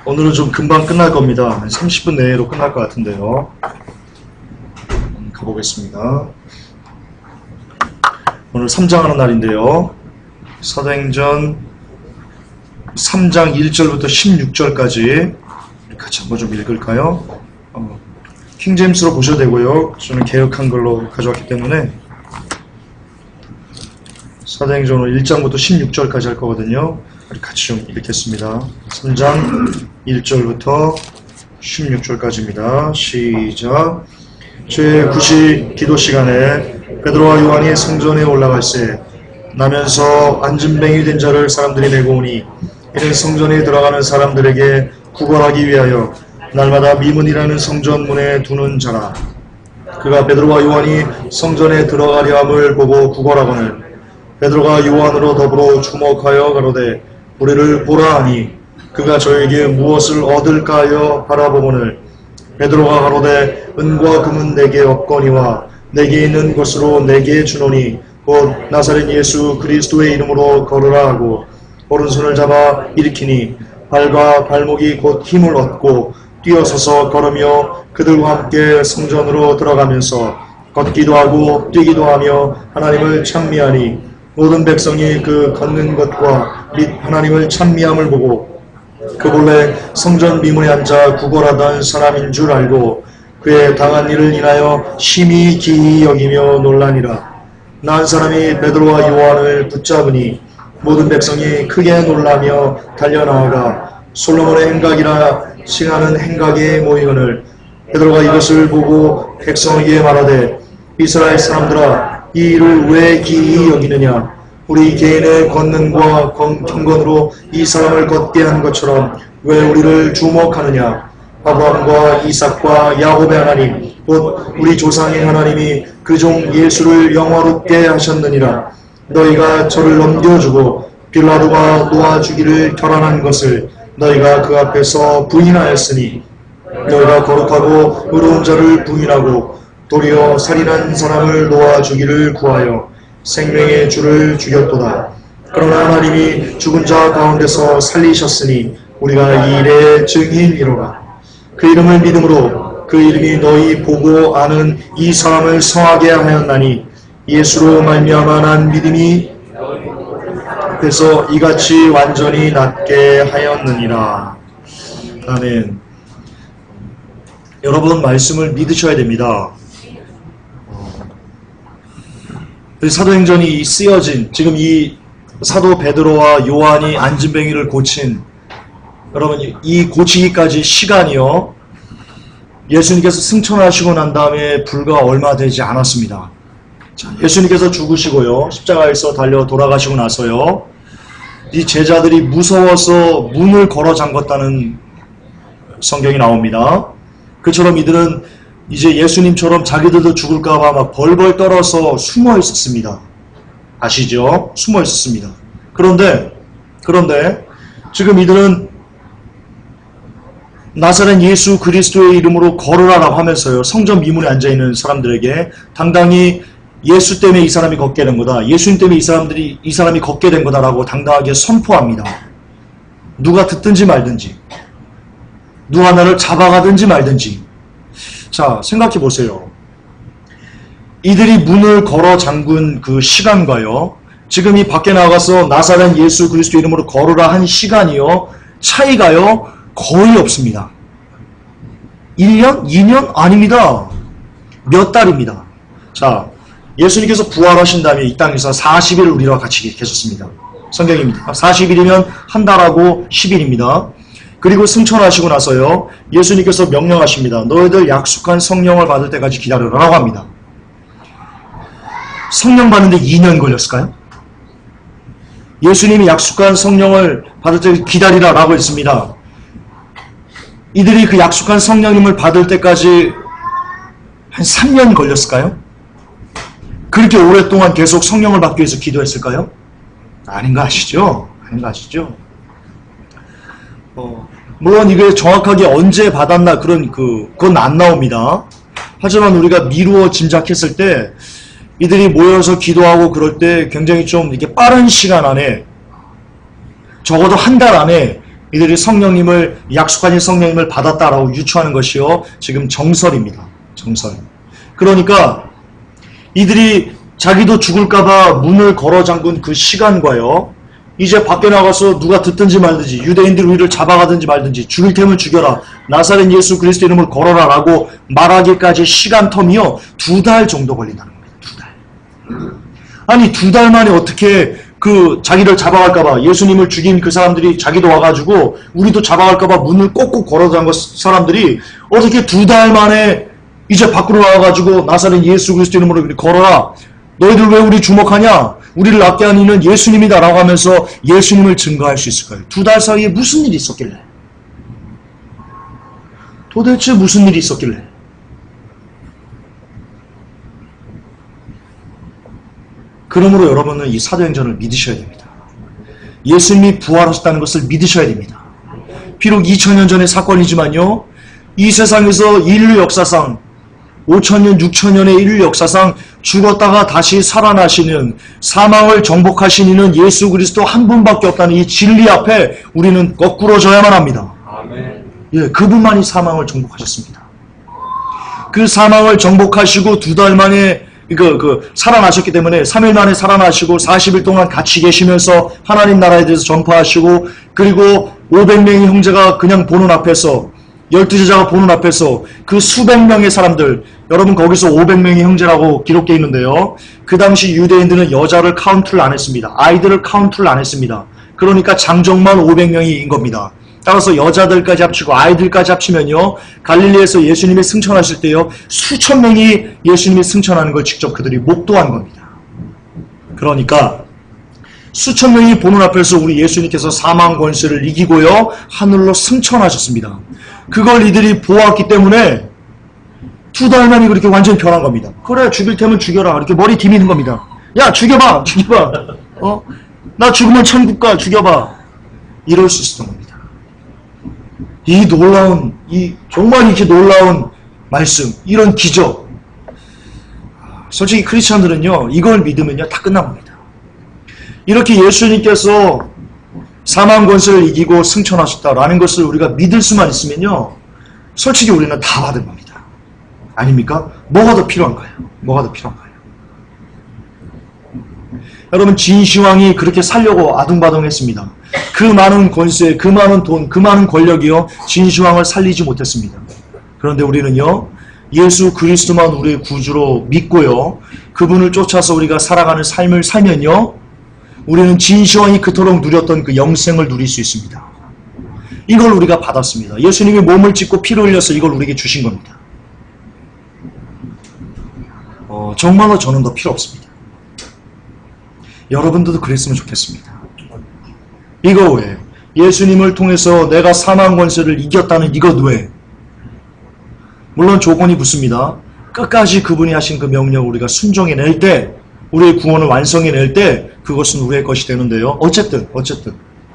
오늘은 좀 금방 끝날 겁니다. 한 30분 내로 끝날 것 같은데요. 가보겠습니다. 오늘 3장 하는 날인데요. 사도행전 3장 1절부터 16절까지 같이 한번 좀 읽을까요? 킹제임스로 보셔도 되고요. 저는 개역한 걸로 가져왔기 때문에 사도행전 1장부터 16절까지 할 거거든요. 같이 좀 읽겠습니다. 3장 1절부터 16절까지입니다. 시작. 제9시 기도 시간에 베드로와 요한이 성전에 올라갈새 나면서 안진뱅이 된 자를 사람들이 메고 오니 이는 성전에 들어가는 사람들에게 구걸하기 위하여 날마다 미문이라는 성전문에 두는 자라. 그가 베드로와 요한이 성전에 들어가려 함을 보고 구걸하거늘 베드로가 요한으로 더불어 주목하여 가로되 우리를 보라 하니 그가 저에게 무엇을 얻을까 하여 바라보거늘 베드로가 가로되 은과 금은 내게 없거니와 내게 있는 것으로 내게 주노니 곧 나사렛 예수 그리스도의 이름으로 걸으라 하고 오른손을 잡아 일으키니 발과 발목이 곧 힘을 얻고 뛰어서서 걸으며 그들과 함께 성전으로 들어가면서 걷기도 하고 뛰기도 하며 하나님을 찬미하니 모든 백성이 그 걷는 것과 및 하나님을 찬미함을 보고 그 본래 성전 미문에 앉아 구걸하던 사람인 줄 알고 그의 당한 일을 인하여 심히 기이 여기며 놀라니라. 난 사람이 베드로와 요한을 붙잡으니 모든 백성이 크게 놀라며 달려나아가 솔로몬의 행각이라 칭하는 행각에 모이거늘 베드로가 이것을 보고 백성에게 말하되 이스라엘 사람들아 이 일을 왜 기이 여기느냐. 우리 개인의 권능과 경건으로 이 사람을 걷게 한 것처럼 왜 우리를 주목하느냐. 아브라함과 이삭과 야곱의 하나님 곧 우리 조상의 하나님이 그 종 예수를 영화롭게 하셨느니라. 너희가 저를 넘겨주고 빌라도가 놓아주기를 결단한 것을 너희가 그 앞에서 부인하였으니 너희가 거룩하고 의로운 자를 부인하고 도리어 살인한 사람을 놓아주기를 구하여 생명의 주를 죽였도다. 그러나 하나님이 죽은 자 가운데서 살리셨으니 우리가 이 일의 증인이로라. 그 이름을 믿음으로 그 이름이 너희 보고 아는 이 사람을 성하게 하였나니 예수로 말미암아 난 믿음이 앞에서 이같이 완전히 낫게 하였느니라. 아멘. 여러분 말씀을 믿으셔야 됩니다. 사도행전이 쓰여진 지금 이 사도 베드로와 요한이 안진뱅이를 고친 여러분 이 고치기까지 시간이요 예수님께서 승천하시고 난 다음에 불과 얼마 되지 않았습니다. 자, 예수님께서 죽으시고요 십자가에서 달려 돌아가시고 나서요 이 제자들이 무서워서 문을 걸어 잠궜다는 성경이 나옵니다. 그처럼 이들은 이제 예수님처럼 자기들도 죽을까봐 막 벌벌 떨어서 숨어 있었습니다. 아시죠? 숨어 있었습니다. 그런데 지금 이들은 나사렛 예수 그리스도의 이름으로 걸으라라고 하면서요 성전 미문에 앉아있는 사람들에게 당당히 예수 때문에 이 사람이 걷게 된 거다. 예수님 때문에 이 사람이 걷게 된 거다라고 당당하게 선포합니다. 누가 듣든지 말든지 누가 나를 잡아가든지 말든지. 자, 생각해 보세요. 이들이 문을 걸어 잠근 그 시간과요 지금 이 밖에 나가서 나사렛 예수 그리스도 이름으로 걸으라 한 시간이요 차이가요 거의 없습니다. 1년? 2년? 아닙니다. 몇 달입니다. 자, 예수님께서 부활하신 다음에 이 땅에서 40일 우리와 같이 계셨습니다. 성경입니다. 40일이면 한 달하고 10일입니다. 그리고 승천하시고 나서요 예수님께서 명령하십니다. 너희들 약속한 성령을 받을 때까지 기다려라라고 합니다. 성령 받는데 2년 걸렸을까요? 예수님이 약속한 성령을 받을 때까지 기다리라라고 했습니다. 이들이 그 약속한 성령님을 받을 때까지 한 3년 걸렸을까요? 그렇게 오랫동안 계속 성령을 받기 위해서 기도했을까요? 아닌 거 아시죠? 아닌 거 아시죠? 물론 이게 정확하게 언제 받았나 그건 안 나옵니다. 하지만 우리가 미루어 짐작했을 때 이들이 모여서 기도하고 그럴 때 굉장히 좀 이렇게 빠른 시간 안에 적어도 한 달 안에 이들이 성령님을, 약속하신 성령님을 받았다라고 유추하는 것이요, 지금 정설입니다. 정설. 그러니까 이들이 자기도 죽을까봐 문을 걸어 잠근 그 시간과요, 이제 밖에 나가서 누가 듣든지 말든지, 유대인들이 우리를 잡아가든지 말든지, 죽일 테면 죽여라, 나사렛 예수 그리스도 이름을 걸어라 라고 말하기까지 시간 텀이요 2달 정도 걸린다는 겁니다. 2달. 아니 2달 만에 어떻게 그 자기를 잡아갈까봐, 예수님을 죽인 그 사람들이 자기도 와가지고 우리도 잡아갈까봐 문을 꼭꼭 걸어 잠근 사람들이 어떻게 2달 만에 이제 밖으로 나와가지고 나사렛 예수 그리스도 이름으로 걸어라, 너희들 왜 우리 주목하냐, 우리를 낫게 하는 이는 예수님이다 라고 하면서 예수님을 증거할 수 있을까요? 2달 사이에 무슨 일이 있었길래? 도대체 무슨 일이 있었길래? 그러므로 여러분은 이 사도행전을 믿으셔야 됩니다. 예수님이 부활하셨다는 것을 믿으셔야 됩니다. 비록 2000년 전의 사건이지만요, 이 세상에서 인류 역사상 5000년, 6000년의 인류 역사상 죽었다가 다시 살아나시는, 사망을 정복하신 이는 예수 그리스도 한 분밖에 없다는 이 진리 앞에 우리는 거꾸로 져야만 합니다. 아멘. 예, 그분만이 사망을 정복하셨습니다. 그 사망을 정복하시고 2달 만에 살아나셨기 때문에 3일 만에 살아나시고 40일 동안 같이 계시면서 하나님 나라에 대해서 전파하시고, 그리고 500명의 형제가 그냥 보는 앞에서, 12제자가 보는 앞에서 그 수백 명의 사람들, 여러분 거기서 500명의 형제라고 기록되어 있는데요, 그 당시 유대인들은 여자를 카운트를 안 했습니다. 아이들을 카운트를 안 했습니다. 그러니까 장정만 500명인 겁니다. 따라서 여자들까지 합치고 아이들까지 합치면요, 갈릴리에서 예수님이 승천하실 때요, 수천 명이 예수님이 승천하는 걸 직접 그들이 목도한 겁니다. 그러니까 수천 명이 보는 앞에서 우리 예수님께서 사망 권세를 이기고요, 하늘로 승천하셨습니다. 그걸 이들이 보았기 때문에 2달 만에 그렇게 완전히 변한 겁니다. 그래, 죽일 테면 죽여라, 이렇게 머리 디미는 겁니다. 야, 죽여봐, 죽여봐. 나 죽으면 천국 가, 죽여봐. 이럴 수 있었던 겁니다. 이 놀라운, 정말 이렇게 놀라운 말씀, 이런 기적. 솔직히 크리스천들은요, 이걸 믿으면요, 다 끝난 겁니다. 이렇게 예수님께서 사망 권세를 이기고 승천하셨다라는 것을 우리가 믿을 수만 있으면요, 솔직히 우리는 다 받은 겁니다. 아닙니까? 뭐가 더 필요한가요? 뭐가 더 필요한가요? 여러분, 진시황이 그렇게 살려고 아둥바둥했습니다. 그 많은 권세, 그 많은 돈, 그 많은 권력이요, 진시황을 살리지 못했습니다. 그런데 우리는요, 예수 그리스도만 우리의 구주로 믿고요, 그분을 쫓아서 우리가 살아가는 삶을 살면요, 우리는 진시황이 그토록 누렸던 그 영생을 누릴 수 있습니다. 이걸 우리가 받았습니다. 예수님이 몸을 찢고 피를 흘려서 이걸 우리에게 주신 겁니다. 정말로 저는 더 필요 없습니다. 여러분들도 그랬으면 좋겠습니다. 이거 왜? 예수님을 통해서 내가 사망 권세를 이겼다는 이것 왜? 물론 조건이 붙습니다. 끝까지 그분이 하신 그 명령을 우리가 순종해낼 때, 우리의 구원을 완성해낼 때 그것은 우리의 것이 되는데요. 어쨌든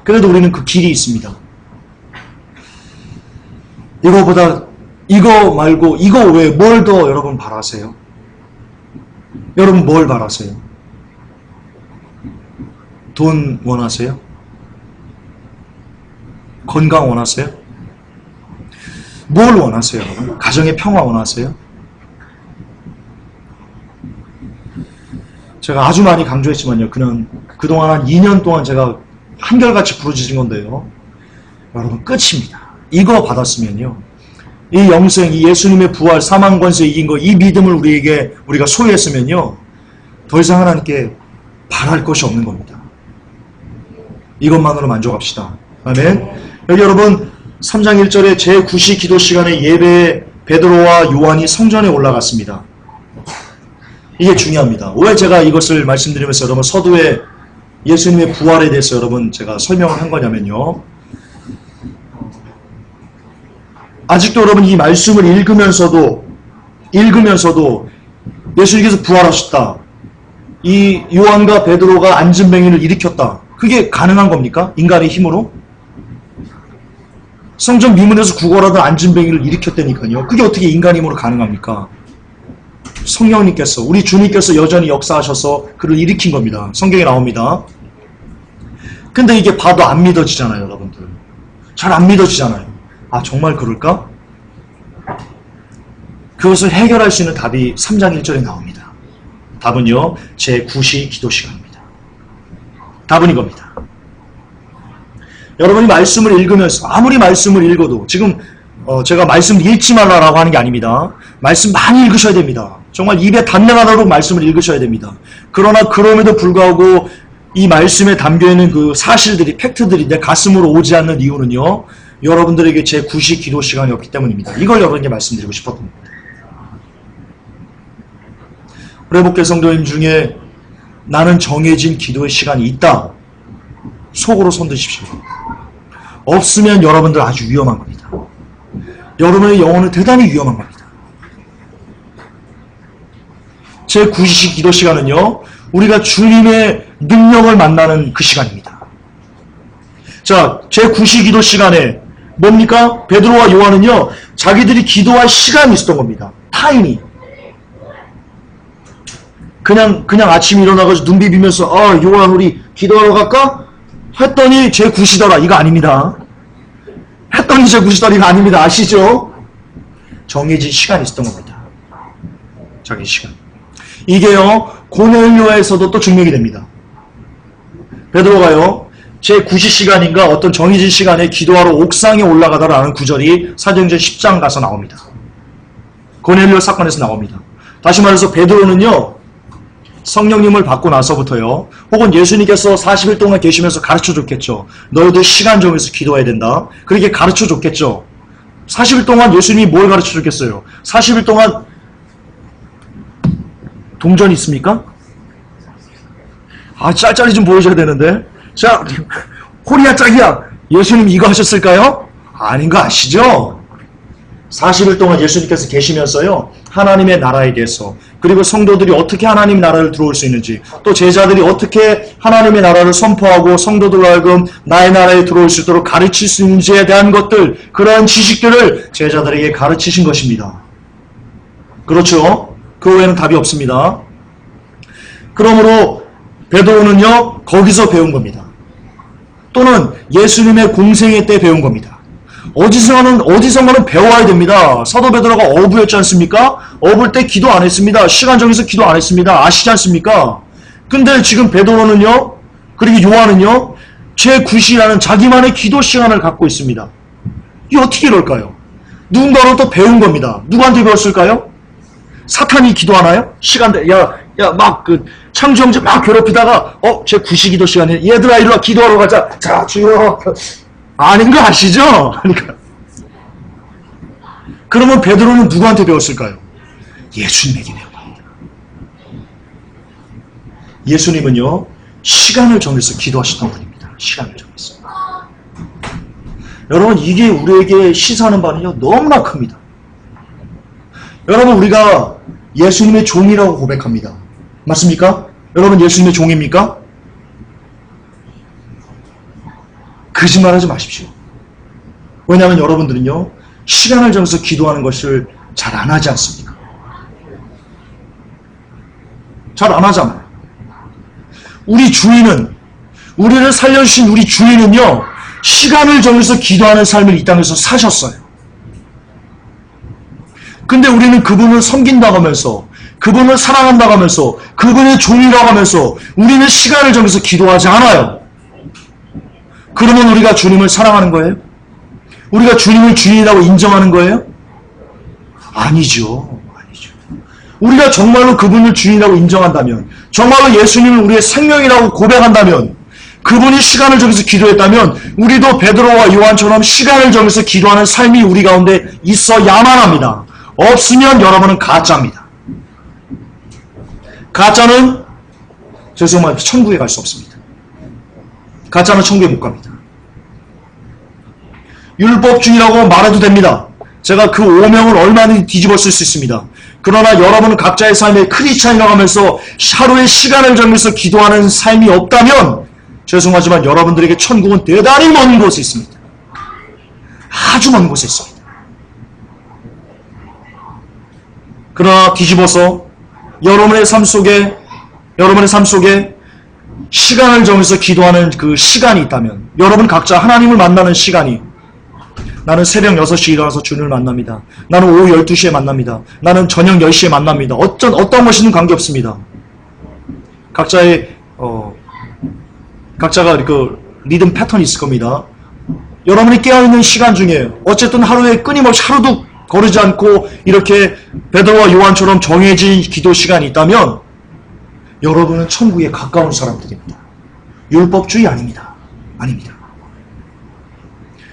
그래도 우리는 그 길이 있습니다. 이거보다, 이거 말고 이거 왜, 뭘 더 여러분 바라세요? 여러분 뭘 바라세요? 돈 원하세요? 건강 원하세요? 뭘 원하세요, 여러분? 가정의 평화 원하세요? 제가 아주 많이 강조했지만요, 그동안 한 2년 동안 제가 한결같이 부르짖은 건데요, 여러분 끝입니다. 이거 받았으면요, 이 영생, 이 예수님의 부활, 사망 권세 이긴 거, 이 믿음을 우리가 소유했으면요, 더 이상 하나님께 바랄 것이 없는 겁니다. 이것만으로 만족합시다. 아멘. 여기 여러분 3장 1절에 제9시 기도 시간에 예배에 베드로와 요한이 성전에 올라갔습니다. 이게 중요합니다. 왜 제가 이것을 말씀드리면서 여러분 서두에 예수님의 부활에 대해서 여러분 제가 설명을 한 거냐면요, 아직도 여러분 이 말씀을 읽으면서도 예수님께서 부활하셨다, 이 요한과 베드로가 안진뱅이를 일으켰다, 그게 가능한 겁니까? 인간의 힘으로? 성전 미문에서 구걸하던 안진뱅이를 일으켰다니까요. 그게 어떻게 인간의 힘으로 가능합니까? 성령님께서, 우리 주님께서 여전히 역사하셔서 그를 일으킨 겁니다. 성경에 나옵니다. 근데 이게 봐도 안 믿어지잖아요, 여러분들. 잘 안 믿어지잖아요. 아, 정말 그럴까? 그것을 해결할 수 있는 답이 3장 1절에 나옵니다. 답은요, 제9시 기도 시간입니다. 답은 이겁니다. 여러분이 말씀을 읽으면서 아무리 말씀을 읽어도 지금 제가 말씀 읽지 말라라고 하는 게 아닙니다. 말씀 많이 읽으셔야 됩니다. 정말 입에 단내가도록 말씀을 읽으셔야 됩니다. 그러나 그럼에도 불구하고 이 말씀에 담겨있는 그 사실들이, 팩트들이 내 가슴으로 오지 않는 이유는요, 여러분들에게 제9시 기도 시간이 없기 때문입니다. 이걸 여러분에게 말씀드리고 싶었던 겁니다. 회복계 성도님 중에 나는 정해진 기도의 시간이 있다, 속으로 손드십시오. 없으면 여러분들 아주 위험한 겁니다. 여러분의 영혼은 대단히 위험한 겁니다. 제9시 기도 시간은요, 우리가 주님의 능력을 만나는 그 시간입니다. 자, 제9시 기도 시간에 뭡니까? 베드로와 요한은요, 자기들이 기도할 시간이 있었던 겁니다. 타임이. 그냥 아침에 일어나가지고 눈 비비면서, 아, 요한 우리 기도하러 갈까? 했더니 제9시더라. 이거 아닙니다. 했더니 제9시더라. 이거 아닙니다. 아시죠? 정해진 시간이 있었던 겁니다. 자기 시간. 이게요, 고넬료에서도 또 증명이 됩니다. 베드로가요, 제9시 시간인가 어떤 정해진 시간에 기도하러 옥상에 올라가다라는 구절이 사도행전 10장 가서 나옵니다. 고넬료 사건에서 나옵니다. 다시 말해서 베드로는요, 성령님을 받고 나서부터요, 혹은 예수님께서 40일 동안 계시면서 가르쳐 줬겠죠. 너희들 시간 정해서 기도해야 된다. 그렇게 가르쳐 줬겠죠. 40일 동안 예수님이 뭘 가르쳐 줬겠어요? 40일 동안 동전이 있습니까? 아, 짤짤이 좀 보여줘야 되는데. 자, 호리야 짝이야. 예수님 이거 하셨을까요? 아닌 거 아시죠? 40일 동안 예수님께서 계시면서요, 하나님의 나라에 대해서, 그리고 성도들이 어떻게 하나님의 나라를 들어올 수 있는지, 또 제자들이 어떻게 하나님의 나라를 선포하고 성도들로 하여금 나의 나라에 들어올 수 있도록 가르칠 수 있는지에 대한 것들, 그러한 지식들을 제자들에게 가르치신 것입니다. 그렇죠? 그 외에는 답이 없습니다. 그러므로 베드로는요, 거기서 배운 겁니다. 또는 예수님의 공생애 때 배운 겁니다. 어디선가는 배워야 됩니다. 사도 베드로가 어부였지 않습니까? 어불 때 기도 안 했습니다. 시간 정해서 기도 안 했습니다. 아시지 않습니까? 근데 지금 베드로는요, 그리고 요한은요, 제9시라는 자기만의 기도 시간을 갖고 있습니다. 이게 어떻게 이럴까요? 누군가로부터 배운 겁니다. 누구한테 배웠을까요? 사탄이 기도하나요? 시간대, 막 창주 형제 막 괴롭히다가, 제9시 기도 시간에, 얘들아, 이리 와, 기도하러 가자. 자, 주여. 아닌 거 아시죠? 그러니까. 그러면 베드로는 누구한테 배웠을까요? 예수님에게 배운 겁니다. 예수님은요, 시간을 정해서 기도하셨던 분입니다. 시간을 정해서. 여러분, 이게 우리에게 시사하는 바는요, 너무나 큽니다. 여러분, 우리가 예수님의 종이라고 고백합니다. 맞습니까? 여러분, 예수님의 종입니까? 거짓말하지 마십시오. 왜냐하면 여러분들은요, 시간을 정해서 기도하는 것을 잘 안 하지 않습니까? 잘 안 하잖아요. 우리 주인은, 우리를 살려주신 우리 주인은요, 시간을 정해서 기도하는 삶을 이 땅에서 사셨어요. 근데 우리는 그분을 섬긴다고 하면서, 그분을 사랑한다고 하면서, 그분의 종이라고 하면서 우리는 시간을 정해서 기도하지 않아요. 그러면 우리가 주님을 사랑하는 거예요? 우리가 주님을 주인이라고 인정하는 거예요? 아니죠. 아니죠. 우리가 정말로 그분을 주인이라고 인정한다면, 정말로 예수님을 우리의 생명이라고 고백한다면, 그분이 시간을 정해서 기도했다면 우리도 베드로와 요한처럼 시간을 정해서 기도하는 삶이 우리 가운데 있어야만 합니다. 없으면 여러분은 가짜입니다. 가짜는 죄송합니다. 천국에 갈 수 없습니다. 가짜는 천국에 못 갑니다. 율법주의라고 말해도 됩니다. 제가 그 오명을 얼마든지 뒤집어 쓸 수 있습니다. 그러나 여러분은 각자의 삶에 크리스찬이라고 하면서 하루에 시간을 정해서 기도하는 삶이 없다면 죄송하지만 여러분들에게 천국은 대단히 먼 곳에 있습니다. 아주 먼 곳에 있습니다. 그러나 뒤집어서 여러분의 삶 속에 시간을 정해서 기도하는 그 시간이 있다면, 여러분 각자 하나님을 만나는 시간이, 나는 새벽 6시에 일어나서 주님을 만납니다. 나는 오후 12시에 만납니다. 나는 저녁 10시에 만납니다. 어떤 것이든 관계없습니다. 각자가 그 리듬 패턴이 있을 겁니다. 여러분이 깨어있는 시간 중에 어쨌든 하루에 끊임없이 하루도 거르지 않고 이렇게 베드로와 요한처럼 정해진 기도 시간이 있다면 여러분은 천국에 가까운 사람들입니다. 율법주의 아닙니다. 아닙니다.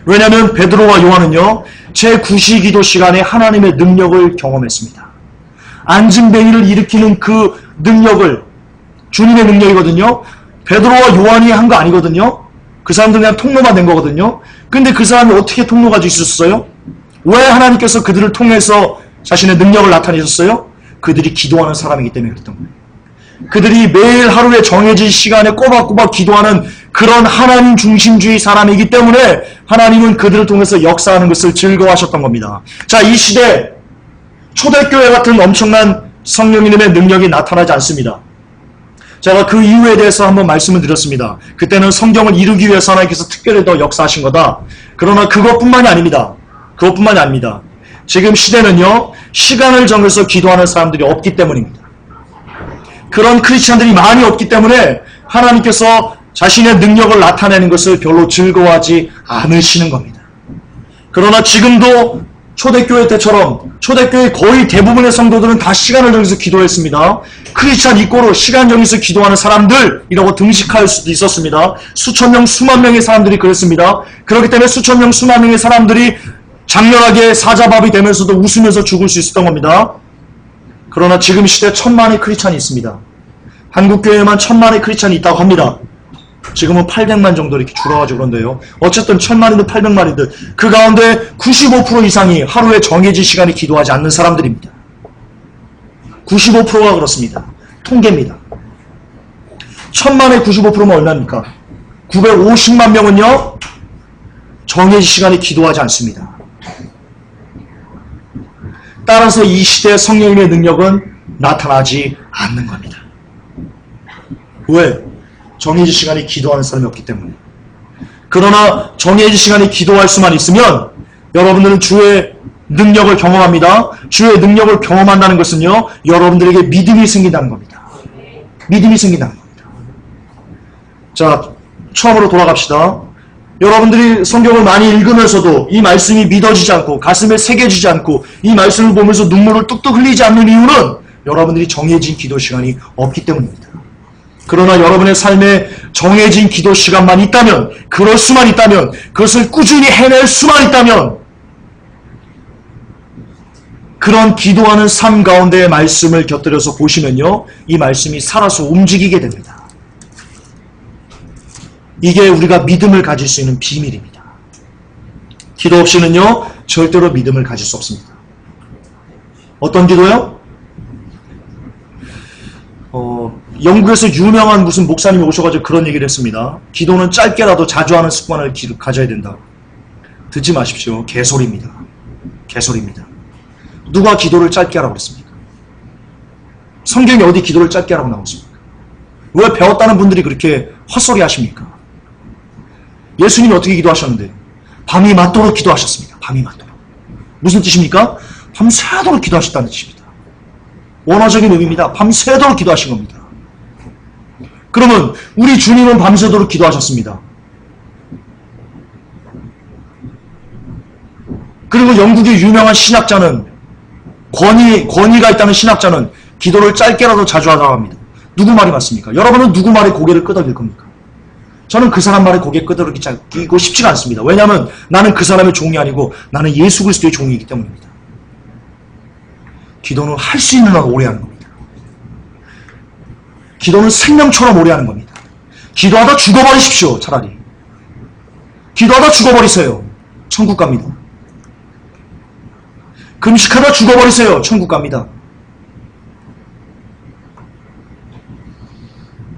왜냐하면 베드로와 요한은요, 제9시 기도 시간에 하나님의 능력을 경험했습니다. 안진뱅이를 일으키는 그 능력을, 주님의 능력이거든요. 베드로와 요한이 한 거 아니거든요. 그 사람들은 그냥 통로만 된 거거든요. 근데 그 사람이 어떻게 통로가 될 수 있었어요? 왜 하나님께서 그들을 통해서 자신의 능력을 나타내셨어요? 그들이 기도하는 사람이기 때문에 그랬던 거예요. 그들이 매일 하루에 정해진 시간에 꼬박꼬박 기도하는 그런 하나님 중심주의 사람이기 때문에 하나님은 그들을 통해서 역사하는 것을 즐거워하셨던 겁니다. 자, 이 시대 초대교회 같은 엄청난 성령님의 능력이 나타나지 않습니다. 제가 그 이유에 대해서 한번 말씀을 드렸습니다. 그때는 성경을 이루기 위해서 하나님께서 특별히 더 역사하신 거다. 그러나 그것뿐만이 아닙니다. 그것뿐만이 아닙니다. 지금 시대는요, 시간을 정해서 기도하는 사람들이 없기 때문입니다. 그런 크리스찬들이 많이 없기 때문에 하나님께서 자신의 능력을 나타내는 것을 별로 즐거워하지 않으시는 겁니다. 그러나 지금도 초대교회 때처럼 초대교회 거의 대부분의 성도들은 다 시간을 정해서 기도했습니다. 크리스찬 입고로 시간 정해서 기도하는 사람들이라고 등식할 수도 있었습니다. 수천 명, 수만 명의 사람들이 그랬습니다. 그렇기 때문에 수천 명, 수만 명의 사람들이 장렬하게 사자밥이 되면서도 웃으면서 죽을 수 있었던 겁니다. 그러나 지금 시대에 1000만의 크리스찬이 있습니다. 한국교회에만 1000만의 크리스찬이 있다고 합니다. 지금은 800만 정도 이렇게 줄어가지고 그런데요. 어쨌든 1000만이든 800만이든 그 가운데 95% 이상이 하루에 정해진 시간에 기도하지 않는 사람들입니다. 95%가 그렇습니다. 통계입니다. 1000만의 95%면 얼마입니까? 950만 명은요, 정해진 시간에 기도하지 않습니다. 따라서 이 시대의 성령님의 능력은 나타나지 않는 겁니다. 왜? 정해진 시간에 기도하는 사람이 없기 때문에. 그러나 정해진 시간에 기도할 수만 있으면 여러분들은 주의 능력을 경험합니다. 주의 능력을 경험한다는 것은요, 여러분들에게 믿음이 생긴다는 겁니다. 믿음이 생긴다는 겁니다. 자, 처음으로 돌아갑시다. 여러분들이 성경을 많이 읽으면서도 이 말씀이 믿어지지 않고 가슴에 새겨지지 않고 이 말씀을 보면서 눈물을 뚝뚝 흘리지 않는 이유는 여러분들이 정해진 기도 시간이 없기 때문입니다. 그러나 여러분의 삶에 정해진 기도 시간만 있다면, 그럴 수만 있다면, 그것을 꾸준히 해낼 수만 있다면 그런 기도하는 삶 가운데의 말씀을 곁들여서 보시면요, 이 말씀이 살아서 움직이게 됩니다. 이게 우리가 믿음을 가질 수 있는 비밀입니다. 기도 없이는요, 절대로 믿음을 가질 수 없습니다. 어떤 기도요? 영국에서 유명한 무슨 목사님이 오셔가지고 그런 얘기를 했습니다. 기도는 짧게라도 자주 하는 습관을 가져야 된다. 듣지 마십시오. 개소리입니다. 개소리입니다. 누가 기도를 짧게 하라고 그랬습니까? 성경에 어디 기도를 짧게 하라고 나왔습니까? 왜 배웠다는 분들이 그렇게 헛소리 하십니까? 예수님이 어떻게 기도하셨는데? 밤이 맞도록 기도하셨습니다. 밤이 맞도록. 무슨 뜻입니까? 밤새도록 기도하셨다는 뜻입니다. 원어적인 의미입니다. 밤새도록 기도하신 겁니다. 그러면 우리 주님은 밤새도록 기도하셨습니다. 그리고 영국의 유명한 신학자는 권위가 있다는 신학자는 기도를 짧게라도 자주 하라고 합니다. 누구 말이 맞습니까? 여러분은 누구 말에 고개를 끄덕일 겁니까? 저는 그 사람 말에 고개 끄덕이고 싶지가 않습니다. 왜냐하면 나는 그 사람의 종이 아니고 나는 예수 그리스도의 종이기 때문입니다. 기도는 할 수 있는 한 오래 하는 겁니다. 기도는 생명처럼 오래 하는 겁니다. 기도하다 죽어버리십시오. 차라리. 기도하다 죽어버리세요. 천국 갑니다. 금식하다 죽어버리세요. 천국 갑니다.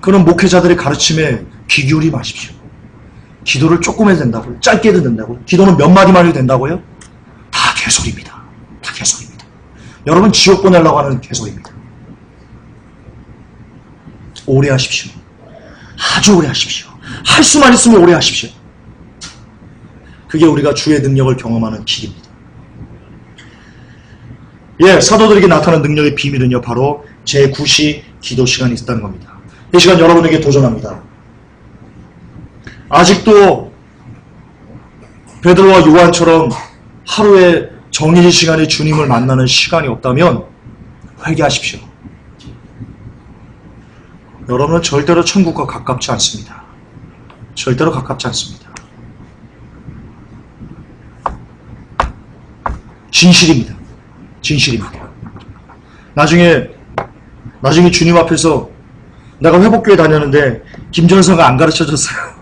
그런 목회자들의 가르침에 귀 기울이 마십시오. 기도를 조금 해도 된다고요? 짧게 해도 된다고요? 기도는 몇 마디만 해도 된다고요? 다 개소리입니다. 다 개소리입니다. 여러분 지옥 보내려고 하는 개소리입니다. 오래 하십시오. 아주 오래 하십시오. 할 수만 있으면 오래 하십시오. 그게 우리가 주의 능력을 경험하는 길입니다. 예, 사도들에게 나타난 능력의 비밀은요, 바로 제9시 기도 시간이 있다는 겁니다. 이 시간 여러분에게 도전합니다. 아직도 베드로와 요한처럼 하루에 정해진 시간에 주님을 만나는 시간이 없다면 회개하십시오. 여러분은 절대로 천국과 가깝지 않습니다. 절대로 가깝지 않습니다. 진실입니다. 진실입니다. 나중에 주님 앞에서 내가 회복교회 다녔는데 김전서가 안 가르쳐줬어요.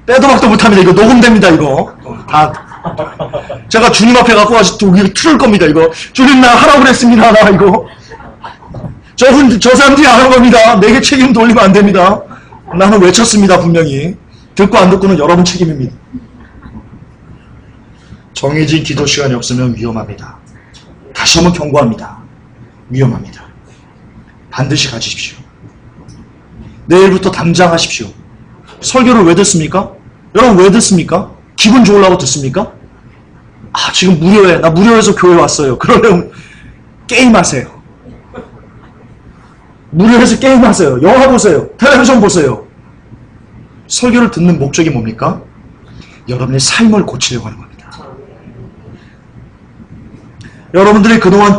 빼도 박도 못합니다. 이거 녹음됩니다. 이거 다 제가 주님 앞에 갖고 와서 또 이거 틀을 겁니다. 이거 주님 나 하라고 그랬습니다. 나 이거 저 사람들이 안 한 겁니다. 내게 책임 돌리면 안 됩니다. 나는 외쳤습니다. 분명히 듣고 안 듣고는 여러분 책임입니다. 정해진 기도 시간이 없으면 위험합니다. 다시 한번 경고합니다. 위험합니다. 반드시 가지십시오. 내일부터 당장 하십시오. 설교를 왜 듣습니까? 여러분 왜 듣습니까? 기분 좋으려고 듣습니까? 아 지금 무료해. 나 무료해서 교회 왔어요. 그러려면 게임하세요. 무료해서 게임하세요. 영화 보세요. 텔레비전 보세요. 설교를 듣는 목적이 뭡니까? 여러분의 삶을 고치려고 하는 겁니다. 여러분들이 그동안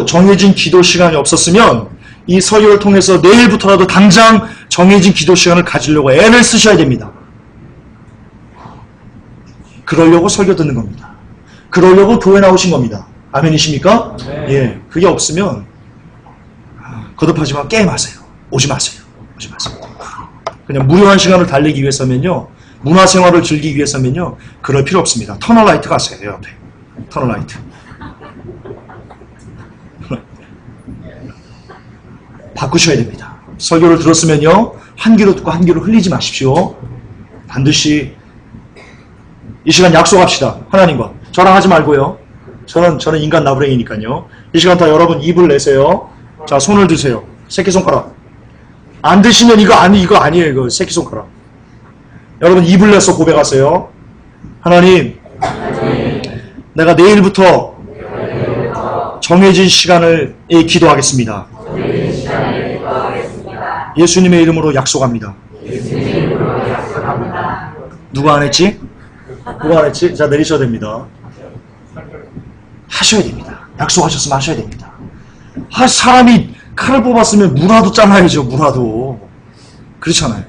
정해진 기도 시간이 없었으면 이 설교를 통해서 내일부터라도 당장 정해진 기도 시간을 가지려고 애를 쓰셔야 됩니다. 그러려고 설교 듣는 겁니다. 그러려고 교회 나오신 겁니다. 아멘이십니까? 네. 예, 그게 없으면 거듭하지만 게임하세요. 오지 마세요. 오지 마세요. 그냥 무료한 시간을 달리기 위해서면요, 문화생활을 즐기기 위해서면요, 그럴 필요 없습니다. 터널라이트 가세요. 옆에 터널라이트. 바꾸셔야 됩니다. 설교를 들었으면요, 한 귀로 듣고 한 귀로 흘리지 마십시오. 반드시 이 시간 약속합시다. 하나님과. 저랑 하지 말고요. 저는 인간 나부랭이니까요. 이 시간 다 여러분 입을 내세요. 자, 손을 드세요. 새끼손가락. 안 드시면 이거 아니에요. 이거 새끼손가락. 여러분 입을 내서 고백하세요. 하나님, 내가 내일부터 정해진 시간을 기도하겠습니다. 예수님의 이름으로 약속합니다. 누가 안 했지? 누가 안 했지? 자, 내리셔야 됩니다. 하셔야 됩니다. 약속하셨으면 하셔야 됩니다. 사람이 칼을 뽑았으면 무라도 잘라야죠. 무라도. 그렇잖아요.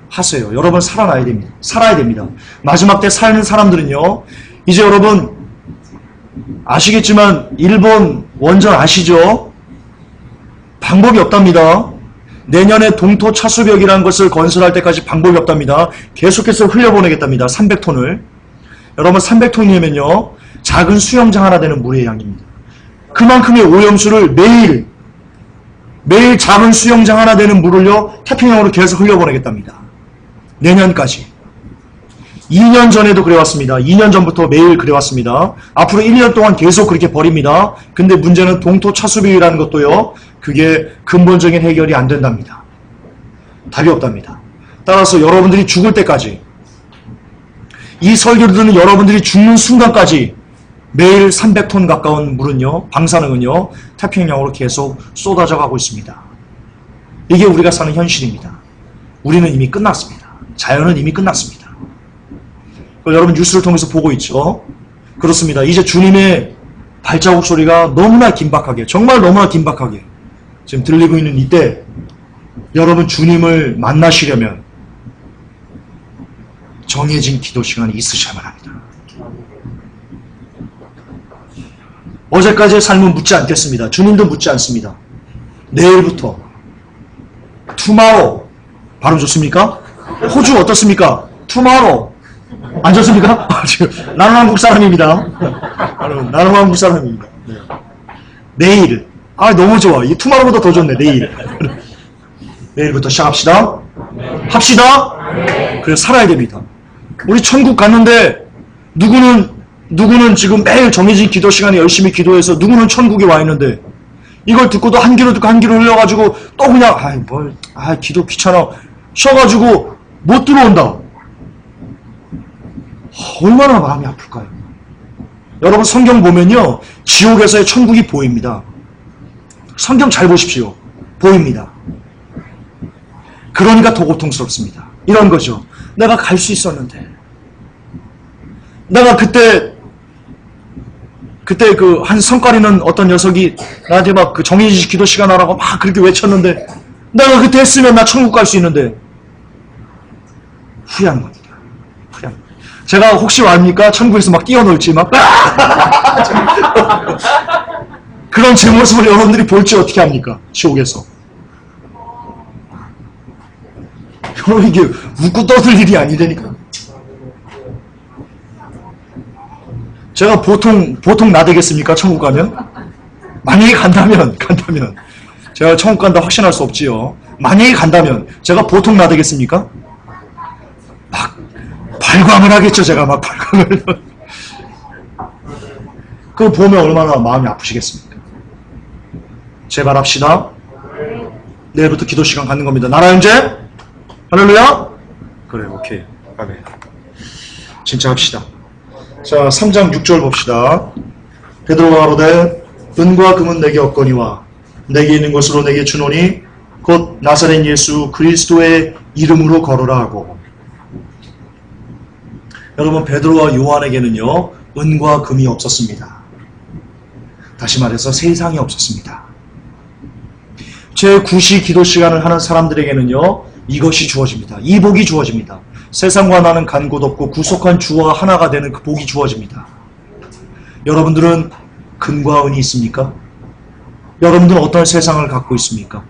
하세요. 여러분 살아나야 됩니다. 살아야 됩니다. 마지막 때 사는 사람들은요, 이제 여러분 아시겠지만 일본 원전 아시죠? 방법이 없답니다. 내년에 동토 차수벽이라는 것을 건설할 때까지 방법이 없답니다. 계속해서 흘려보내겠답니다. 300톤을. 여러분 300톤이면요 작은 수영장 하나 되는 물의 양입니다. 그만큼의 오염수를 매일 작은 수영장 하나 되는 물을요 태평양으로 계속 흘려보내겠답니다. 내년까지. 2년 전에도 그래왔습니다. 2년 전부터 매일 그래왔습니다. 앞으로 1년 동안 계속 그렇게 버립니다. 근데 문제는 동토 차수벽이라는 것도요, 그게 근본적인 해결이 안 된답니다. 답이 없답니다. 따라서 여러분들이 죽을 때까지, 이 설교를 듣는 여러분들이 죽는 순간까지 매일 300톤 가까운 물은요, 방사능은요, 태평양으로 계속 쏟아져 가고 있습니다. 이게 우리가 사는 현실입니다. 우리는 이미 끝났습니다. 자연은 이미 끝났습니다. 여러분 뉴스를 통해서 보고 있죠. 그렇습니다. 이제 주님의 발자국 소리가 너무나 긴박하게, 정말 너무나 긴박하게 지금 들리고 있는 이때, 여러분 주님을 만나시려면 정해진 기도 시간이 있으셔야만 합니다. 어제까지의 삶은 묻지 않겠습니다. 주님도 묻지 않습니다. 내일부터, tomorrow, 발음 좋습니까? 호주 어떻습니까? tomorrow. 안 좋습니까? 나는 한국 사람입니다. 나는 한국 사람입니다. 네. 내일. 너무 좋아. 이 투마로보다 더 좋네. 내일. 내일부터 시작합시다. 합시다. 그래서 살아야 됩니다. 우리 천국 갔는데 누구는 지금 매일 정해진 기도 시간에 열심히 기도해서 누구는 천국에 와 있는데, 이걸 듣고도 한 귀로 듣고 한 귀로 흘려가지고 또 그냥 기도 귀찮아 쉬어가지고 못 들어온다. 얼마나 마음이 아플까요? 여러분 성경 보면요, 지옥에서의 천국이 보입니다. 성경 잘 보십시오. 보입니다. 그러니까 더 고통스럽습니다. 이런 거죠. 내가 갈 수 있었는데, 내가 그때 그 한 성깔이는 어떤 녀석이 나한테 막 그 정해진 기도 시간 하라고 막 그렇게 외쳤는데, 내가 그때 했으면 나 천국 갈 수 있는데, 후회하는 겁니다. 후회하는 겁니다. 제가 혹시 압니까? 천국에서 막 뛰어놀지 막 그런 제 모습을 여러분들이 볼지 어떻게 합니까? 지옥에서. 여러분 이게 웃고 떠들 일이 아니라니까. 제가 보통 나 되겠습니까? 천국 가면? 만약에 간다면 제가 천국 간다 확신할 수 없지요. 만약에 간다면 제가 보통 나 되겠습니까? 막 발광을 하겠죠. 제가 막 발광을. 그거 보면 얼마나 마음이 아프시겠습니까? 제발 합시다. 내일부터 기도 시간 갖는 겁니다. 나라 형제? 할렐루야? 그래, 오케이. 아멘. 진짜 합시다. 자, 3장 6절 봅시다. 베드로가 가로되 은과 금은 내게 없거니와 내게 있는 것으로 내게 주노니 곧 나사렛 예수 그리스도의 이름으로 걸어라 하고. 여러분, 베드로와 요한에게는요, 은과 금이 없었습니다. 다시 말해서 세상이 없었습니다. 제9시 기도 시간을 하는 사람들에게는요, 이것이 주어집니다. 이 복이 주어집니다. 세상과 나는 간 곳 없고 구속한 주와 하나가 되는 그 복이 주어집니다. 여러분들은 금과 은이 있습니까? 여러분들은 어떤 세상을 갖고 있습니까?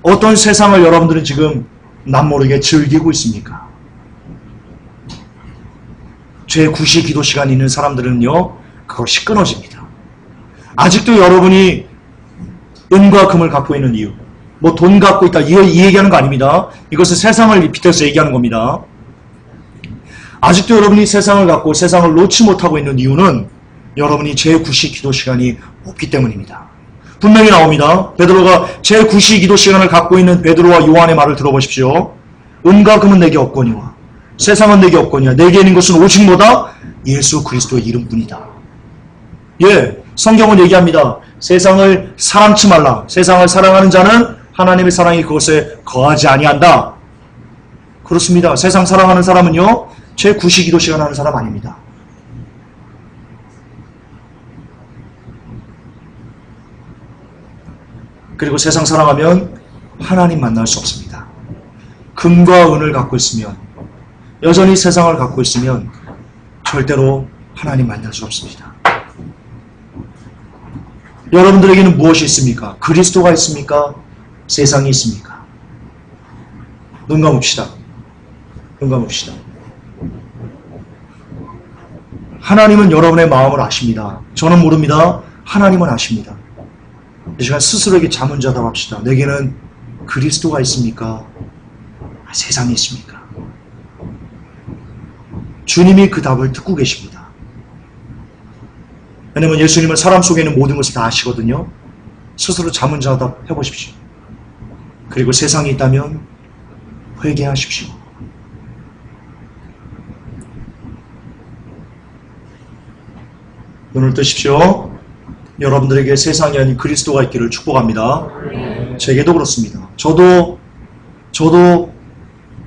어떤 세상을 여러분들은 지금 남모르게 즐기고 있습니까? 제9시 기도 시간이 있는 사람들은요, 그것이 끊어집니다. 아직도 여러분이 은과 금을 갖고 있는 이유, 뭐 돈 갖고 있다, 이 얘기하는 거 아닙니다. 이것은 세상을 빗대서 얘기하는 겁니다. 아직도 여러분이 세상을 갖고 세상을 놓지 못하고 있는 이유는 여러분이 제9시 기도 시간이 없기 때문입니다. 분명히 나옵니다. 베드로가 제9시 기도 시간을 갖고 있는 베드로와 요한의 말을 들어보십시오. 은과 금은 내게 없거니와 세상은 내게 없거니와 내게 있는 것은 오직 뭐다? 예수 그리스도의 이름뿐이다. 예, 성경은 얘기합니다. 세상을 사랑치 말라. 세상을 사랑하는 자는 하나님의 사랑이 그것에 거하지 아니한다. 그렇습니다. 세상 사랑하는 사람은요, 제9시 기도 시간 하는 사람 아닙니다. 그리고 세상 사랑하면 하나님 만날 수 없습니다. 금과 은을 갖고 있으면, 여전히 세상을 갖고 있으면 절대로 하나님 만날 수 없습니다. 여러분들에게는 무엇이 있습니까? 그리스도가 있습니까? 세상이 있습니까? 눈 감읍시다. 눈 감읍시다. 하나님은 여러분의 마음을 아십니다. 저는 모릅니다. 하나님은 아십니다. 이 시간 스스로에게 자문자답합시다. 내게는 그리스도가 있습니까? 세상이 있습니까? 주님이 그 답을 듣고 계십니다. 왜냐하면 예수님은 사람 속에 있는 모든 것을 다 아시거든요. 스스로 자문자답 해보십시오. 그리고 세상이 있다면 회개하십시오. 눈을 뜨십시오. 여러분들에게 세상이 아닌 그리스도가 있기를 축복합니다. 제게도 그렇습니다. 저도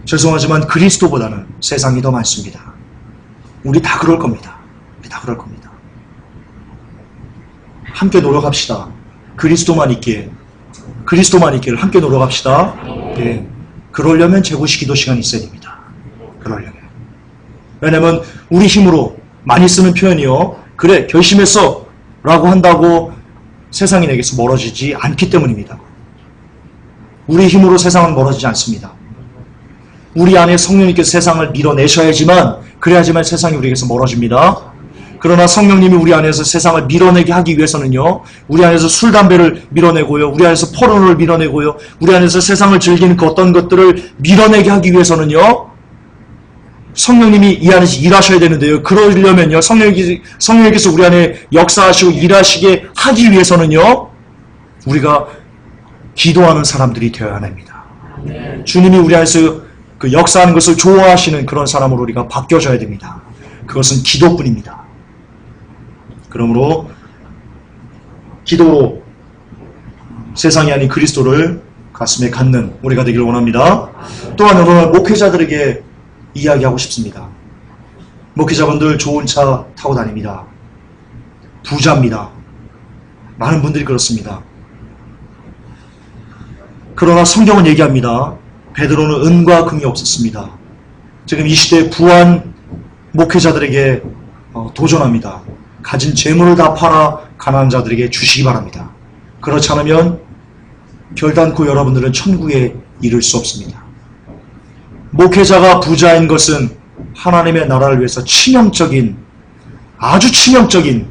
죄송하지만 그리스도보다는 세상이 더 많습니다. 우리 다 그럴 겁니다. 우리 다 그럴 겁니다. 함께 노력합시다. 그리스도만 있기를 함께 노력합시다. 네. 그러려면 제9시 기도 시간이 있어야 됩니다. 그러려면. 왜냐면 우리 힘으로 많이 쓰는 표현이요. 그래, 결심했어 라고 한다고 세상이 내게서 멀어지지 않기 때문입니다. 우리 힘으로 세상은 멀어지지 않습니다. 우리 안에 성령님께서 세상을 밀어내셔야지만, 그래야지만 세상이 우리에게서 멀어집니다. 그러나 성령님이 우리 안에서 세상을 밀어내게 하기 위해서는요, 우리 안에서 술, 담배를 밀어내고요, 우리 안에서 포르노를 밀어내고요, 우리 안에서 세상을 즐기는 그 어떤 것들을 밀어내게 하기 위해서는요, 성령님이 이 안에서 일하셔야 되는데요. 그러려면요, 성령님께서 우리 안에 역사하시고 일하시게 하기 위해서는요, 우리가 기도하는 사람들이 되어야 합니다. 주님이 우리 안에서 그 역사하는 것을 좋아하시는 그런 사람으로 우리가 바뀌어져야 됩니다. 그것은 기도뿐입니다. 그러므로 기도로 세상이 아닌 그리스도를 가슴에 갖는 우리가 되기를 원합니다. 또한 오늘 목회자들에게 이야기하고 싶습니다. 목회자분들 좋은 차 타고 다닙니다. 부자입니다. 많은 분들이 그렇습니다. 그러나 성경은 얘기합니다. 베드로는 은과 금이 없었습니다. 지금 이 시대의 부한 목회자들에게 도전합니다. 가진 재물을 다 팔아 가난한 자들에게 주시기 바랍니다. 그렇지 않으면 결단코 여러분들은 천국에 이를 수 없습니다. 목회자가 부자인 것은 하나님의 나라를 위해서 치명적인, 아주 치명적인,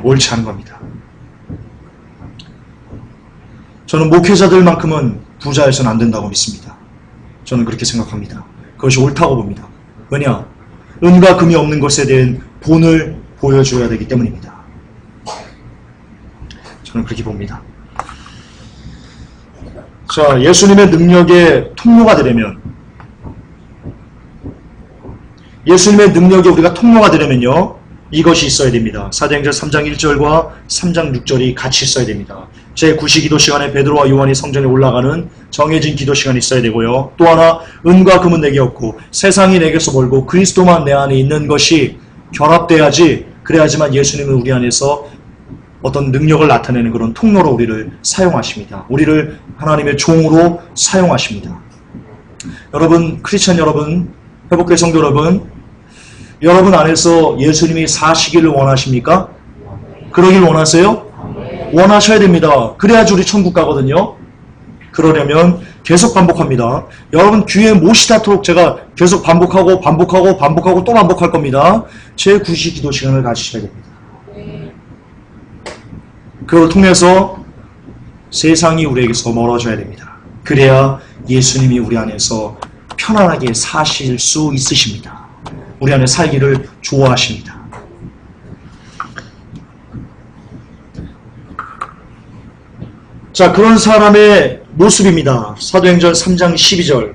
옳지 않은 겁니다. 저는 목회자들만큼은 부자여서는 안 된다고 믿습니다. 저는 그렇게 생각합니다. 그것이 옳다고 봅니다. 왜냐? 은과 금이 없는 것에 대한 본을 보여줘야 되기 때문입니다. 저는 그렇게 봅니다. 자, 예수님의 능력의 통로가 되려면, 예수님의 능력에 우리가 통로가 되려면요, 이것이 있어야 됩니다. 사도행전 3장 1절과 3장 6절이 같이 있어야 됩니다. 제9시 기도 시간에 베드로와 요한이 성전에 올라가는 정해진 기도 시간이 있어야 되고요. 또 하나, 은과 금은 내게 없고 세상이 내게서 멀고 그리스도만 내 안에 있는 것이 결합돼야지, 그래야지만 예수님은 우리 안에서 어떤 능력을 나타내는 그런 통로로 우리를 사용하십니다. 우리를 하나님의 종으로 사용하십니다. 여러분, 크리스찬 여러분, 회복교회 성도 여러분, 여러분 안에서 예수님이 사시기를 원하십니까? 그러길 원하세요? 원하셔야 됩니다. 그래야지 우리 천국 가거든요. 그러려면 계속 반복합니다. 여러분 귀에 못이 닿도록 제가 계속 반복하고 또 반복할 겁니다. 제9시 기도 시간을 가지셔야 됩니다. 그걸 통해서 세상이 우리에게서 멀어져야 됩니다. 그래야 예수님이 우리 안에서 편안하게 사실 수 있으십니다. 우리 안에 살기를 좋아하십니다. 자, 그런 사람의 모습입니다. 사도행전 3장 12절.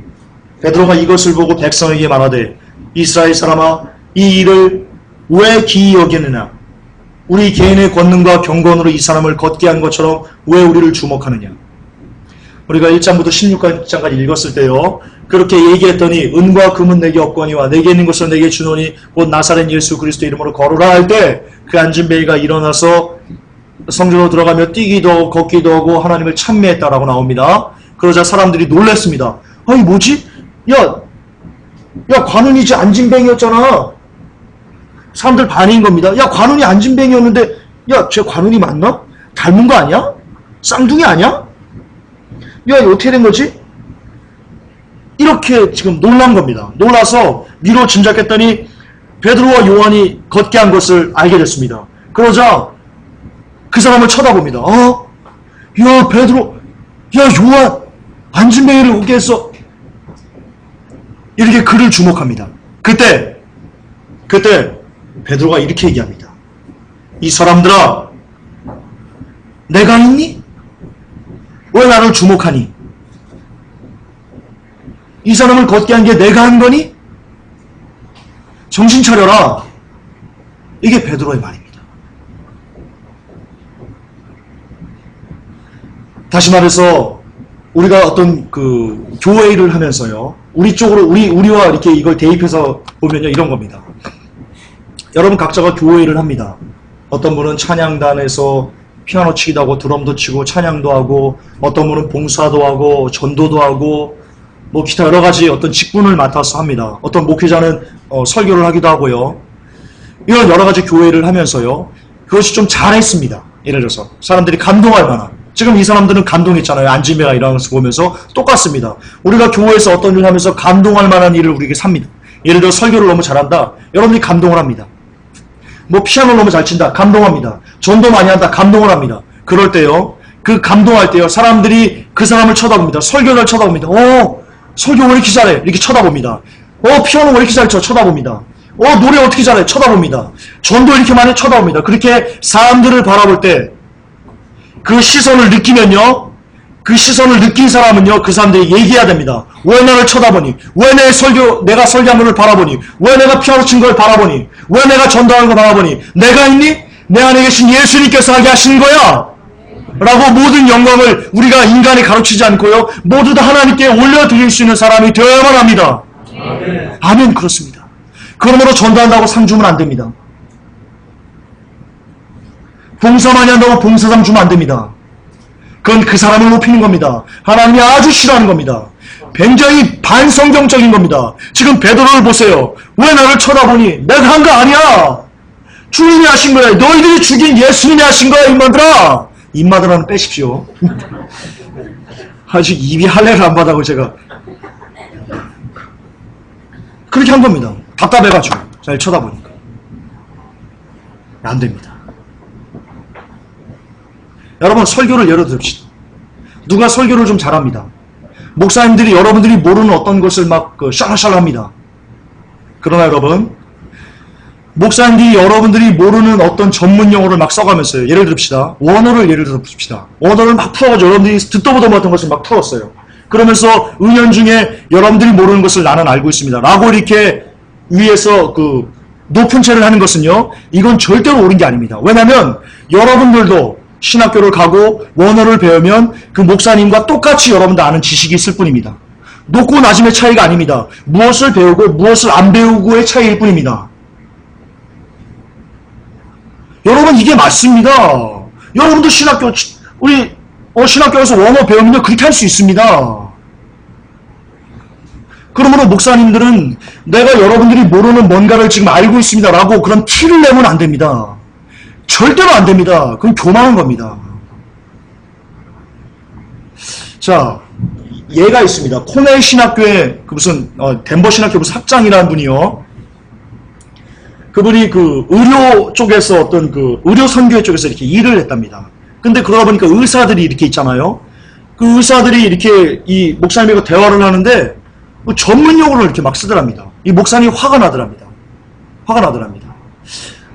베드로가 이것을 보고 백성에게 말하되, 이스라엘 사람아, 이 일을 왜 기이 여기느냐? 우리 개인의 권능과 경건으로 이 사람을 걷게 한 것처럼 왜 우리를 주목하느냐? 우리가 1장부터 16장까지 읽었을 때요, 그렇게 얘기했더니 은과 금은 내게 없거니와 내게 있는 것을 내게 주노니 곧 나사렛 예수 그리스도 이름으로 걸으라 할 때 그 앉은 베이가 일어나서 성전으로 들어가며 뛰기도 하고 걷기도 하고 하나님을 찬미했다라고 나옵니다. 그러자 사람들이 놀랐습니다. 아니 뭐지? 야 관운이지 안진뱅이였잖아. 사람들 반응인 겁니다. 야 관운이 안진뱅이였는데 야 쟤 관운이 맞나? 닮은 거 아니야? 쌍둥이 아니야? 야 이거 어떻게 된 거지? 이렇게 지금 놀란 겁니다. 놀라서 미로 짐작했더니 베드로와 요한이 걷게 한 것을 알게 됐습니다. 그러자 그 사람을 쳐다봅니다. 야 베드로, 야 요한, 안진뱅이를 걷게 했어. 이렇게 그를 주목합니다. 그때 베드로가 이렇게 얘기합니다. 이 사람들아, 내가 있니? 왜 나를 주목하니? 이 사람을 걷게 한 게 내가 한 거니? 정신 차려라. 이게 베드로의 말입니다. 다시 말해서 우리가 어떤 그 교회 일을 하면서요, 우리 쪽으로 우리와 이렇게 이걸 대입해서 보면요, 이런 겁니다. 여러분 각자가 교회 일을 합니다. 어떤 분은 찬양단에서 피아노 치기도 하고 드럼도 치고 찬양도 하고, 어떤 분은 봉사도 하고 전도도 하고 뭐 기타 여러 가지 어떤 직분을 맡아서 합니다. 어떤 목회자는 설교를 하기도 하고요. 이런 여러 가지 교회를 하면서요, 그것이 좀 잘했습니다. 예를 들어서 사람들이 감동할 만한, 지금 이 사람들은 감동했잖아요. 안진배가 일하는 것을 보면서 똑같습니다. 우리가 교회에서 어떤 일을 하면서 감동할 만한 일을 우리에게 삽니다. 예를 들어 설교를 너무 잘한다. 여러분들이 감동을 합니다. 뭐 피아노를 너무 잘 친다. 감동합니다. 전도 많이 한다. 감동을 합니다. 그럴 때요, 그 감동할 때요, 사람들이 그 사람을 쳐다봅니다. 설교를 쳐다봅니다. 설교 왜 이렇게 잘해? 이렇게 쳐다봅니다. 피아노 왜 이렇게 잘 쳐? 쳐다봅니다. 노래 어떻게 잘해? 쳐다봅니다. 전도 이렇게 많이 쳐다봅니다. 그렇게 사람들을 바라볼 때 그 시선을 느끼면요, 그 시선을 느낀 사람은요, 그 사람들이 얘기해야 됩니다. 왜 나를 쳐다보니? 왜 내가 설교한 것을 바라보니? 왜 내가 피아노 친 걸 바라보니? 왜 내가 전도하는 걸 바라보니? 내가 있니? 내 안에 계신 예수님께서 하게 하시는 거야! 라고 모든 영광을 우리가 인간이 가르치지 않고요, 모두 다 하나님께 올려드릴 수 있는 사람이 되어야만 합니다. 아멘, 그렇습니다. 그러므로 전도한다고 상 주면 안 됩니다. 봉사 많이 한다고 봉사상 주면 안 됩니다. 그건 그 사람을 높이는 겁니다. 하나님이 아주 싫어하는 겁니다. 굉장히 반성경적인 겁니다. 지금 베드로를 보세요. 왜 나를 쳐다보니? 내가 한 거 아니야. 주님이 하신 거야. 너희들이 죽인 예수님이 하신 거야, 임마들아. 임마들아는 빼십시오. 아직 입이 할례를 안 받아고 제가 그렇게 한 겁니다. 답답해가지고 잘 쳐다보니까 안 됩니다. 여러분, 설교를 예로 듭시다. 누가 설교를 좀 잘합니다. 목사님들이 여러분들이 모르는 어떤 것을 막 샬라샬라 합니다. 그러나 여러분, 목사님들이 여러분들이 모르는 어떤 전문 용어를 막 써가면서요. 예를 듭시다. 원어를 예를 들어봅시다. 원어를 막 풀어가지고 여러분들이 듣도 보도 못한 것을 막 풀었어요. 그러면서 은연중에 여러분들이 모르는 것을 나는 알고 있습니다. 라고 이렇게 위에서 높은 채를 하는 것은요, 이건 절대로 옳은 게 아닙니다. 왜냐하면 여러분들도 신학교를 가고 원어를 배우면 그 목사님과 똑같이 여러분도 아는 지식이 있을 뿐입니다. 높고 낮음의 차이가 아닙니다. 무엇을 배우고 무엇을 안 배우고의 차이일 뿐입니다. 여러분, 이게 맞습니다. 여러분도 신학교에서 원어 배우면요, 그렇게 할 수 있습니다. 그러므로 목사님들은 내가 여러분들이 모르는 뭔가를 지금 알고 있습니다 라고 그런 티를 내면 안 됩니다. 절대로 안 됩니다. 그건 교만한 겁니다. 자, 예가 있습니다. 코넬 신학교의 덴버 신학교 무슨 학장이라는 분이요. 그분이 의료 쪽에서 의료 선교회 쪽에서 이렇게 일을 했답니다. 근데 그러다 보니까 의사들이 이렇게 있잖아요. 그 의사들이 이렇게 이 목사님과 대화를 하는데 전문 용어를 이렇게 막 쓰더랍니다. 이 목사님이 화가 나더랍니다.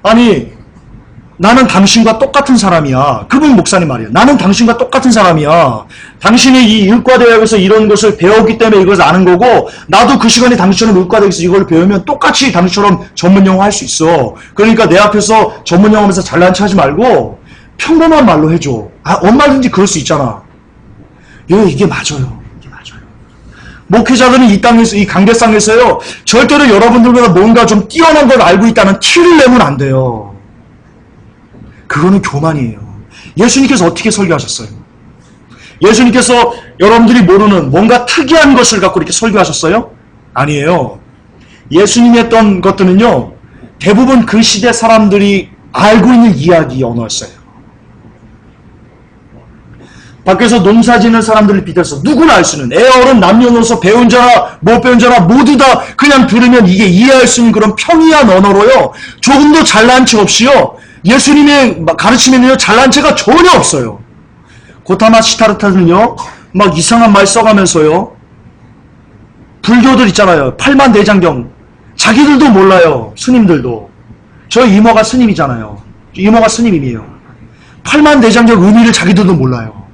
아니, 나는 당신과 똑같은 사람이야. 그분 목사님 말이에요. 나는 당신과 똑같은 사람이야. 당신이 이 의과대학에서 이런 것을 배웠기 때문에 이것을 아는 거고, 나도 그 시간에 당신처럼 의과대학에서 이걸 배우면 똑같이 당신처럼 전문용어 할 수 있어. 그러니까 내 앞에서 전문용어 하면서 잘난 체 하지 말고 평범한 말로 해줘. 얼마든지 그럴 수 있잖아. 이게 맞아요. 목회자들은 이 땅에서, 이 강대상에서요, 절대로 여러분들보다 뭔가 좀 뛰어난 걸 알고 있다는 티를 내면 안 돼요. 그거는 교만이에요. 예수님께서 어떻게 설교하셨어요? 예수님께서 여러분들이 모르는 뭔가 특이한 것을 갖고 이렇게 설교하셨어요? 아니에요. 예수님이 했던 것들은요, 대부분 그 시대 사람들이 알고 있는 이야기 언어였어요. 밖에서 농사 짓는 사람들을 비롯해서 누구나 알 수 있는, 애, 어른, 남녀노소, 배운 자나 못 배운 자나 모두 다 그냥 들으면 이게 이해할 수 있는 그런 평이한 언어로요, 조금도 잘난 체 없이요, 예수님의 가르침에는요, 잘난 체가 전혀 없어요. 고타마 시타르타는요, 막 이상한 말 써가면서요, 불교들 있잖아요. 팔만대장경. 자기들도 몰라요. 스님들도. 저희 이모가 스님이잖아요. 이모가 스님이에요. 팔만대장경 의미를 자기들도 몰라요.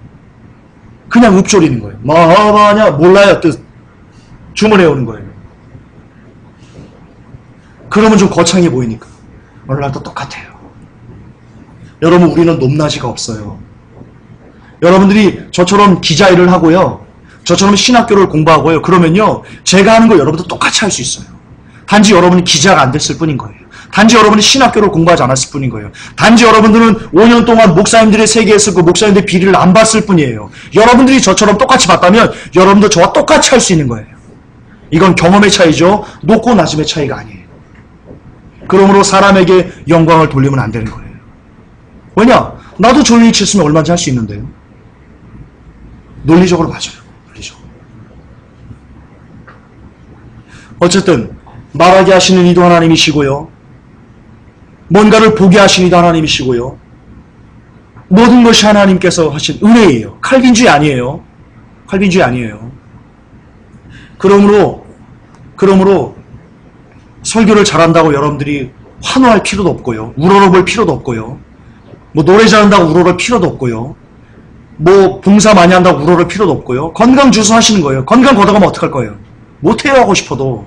그냥 읊조리는 거예요. 마하바냐 몰라요. 뜻 주문해 오는 거예요. 그러면 좀 거창해 보이니까. 오늘날도 똑같아요. 여러분, 우리는 높낮이가 없어요. 여러분들이 저처럼 기자 일을 하고요, 저처럼 신학교를 공부하고요, 그러면요, 제가 하는 거 여러분도 똑같이 할 수 있어요. 단지 여러분이 기자가 안 됐을 뿐인 거예요. 단지 여러분이 신학교를 공부하지 않았을 뿐인 거예요. 단지 여러분들은 5년 동안 목사님들의 세계에서 그 목사님들의 비리를 안 봤을 뿐이에요. 여러분들이 저처럼 똑같이 봤다면 여러분도 저와 똑같이 할 수 있는 거예요. 이건 경험의 차이죠. 높고 낮음의 차이가 아니에요. 그러므로 사람에게 영광을 돌리면 안 되는 거예요. 왜냐? 나도 조용히 쳤으면 얼마든지 할 수 있는데요. 논리적으로 맞아요. 논리적으로. 어쨌든 말하게 하시는 이도 하나님이시고요, 뭔가를 보게 하신 이도 하나님이시고요, 모든 것이 하나님께서 하신 은혜예요. 칼빈주의 아니에요. 칼빈주의 아니에요. 그러므로 설교를 잘한다고 여러분들이 환호할 필요도 없고요, 우러러볼 필요도 없고요, 뭐 노래 잘한다고 우러러볼 필요도 없고요, 뭐 봉사 많이 한다고 우러를 필요도 없고요. 건강 주소 하시는 거예요. 건강 걷어가면 어떡할 거예요? 못해요 하고 싶어도.